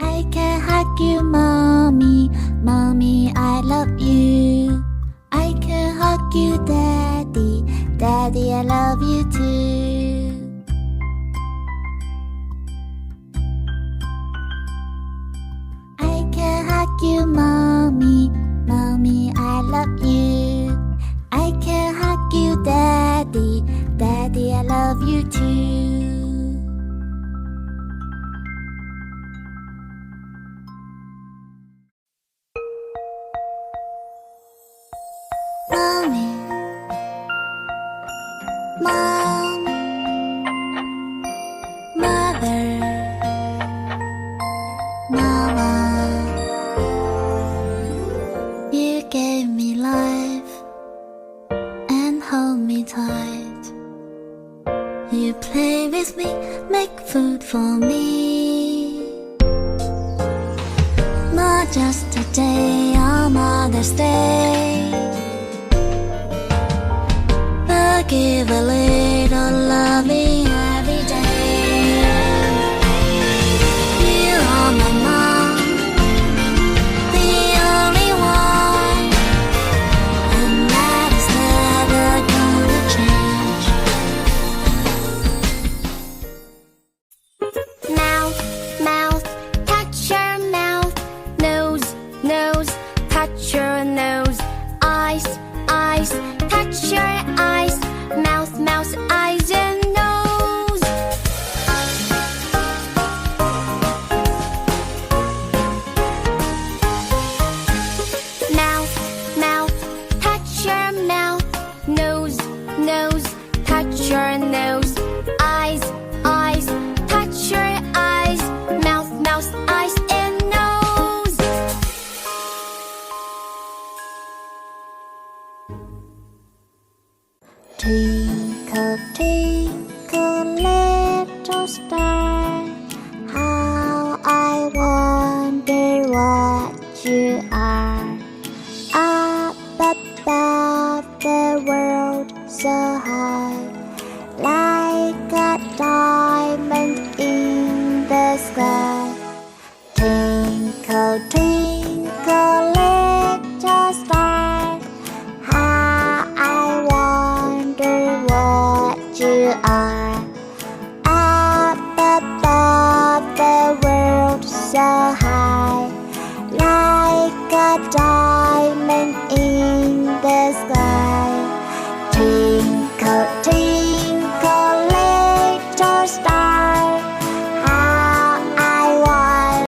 I can hug you, mommy, mommy, I love you. I can hug you, daddy, daddy, I love you too. I can hug you, mommy, mommy, I love you. I can hug you, daddy, daddy, I love you too. Mommy, Mom, Mother, Mama, you gave me life and hold me tight. You play with me, make food for me. Not just a day on Mother's Day, but give a little loving every day. You are my mom, the only one, and that is never gonna change. Mouth, mouth, touch your mouth. Nose, nose, touch your nose. Eyes, eyes, touch your eyes. Mouth, mouth, eyes and nose. Mouth, mouth, touch your mouth. Nose, nose, touch your nose. Eyes, eyes, touch your eyes. Mouth, mouth, eyes and nose. Twinkle, twinkle, little star, how I wonder what you are. Up above the world so high, like a diamond in the sky. Twinkle, twinkle, little star, how I wonder what you are. Up above the world so high, like a diamond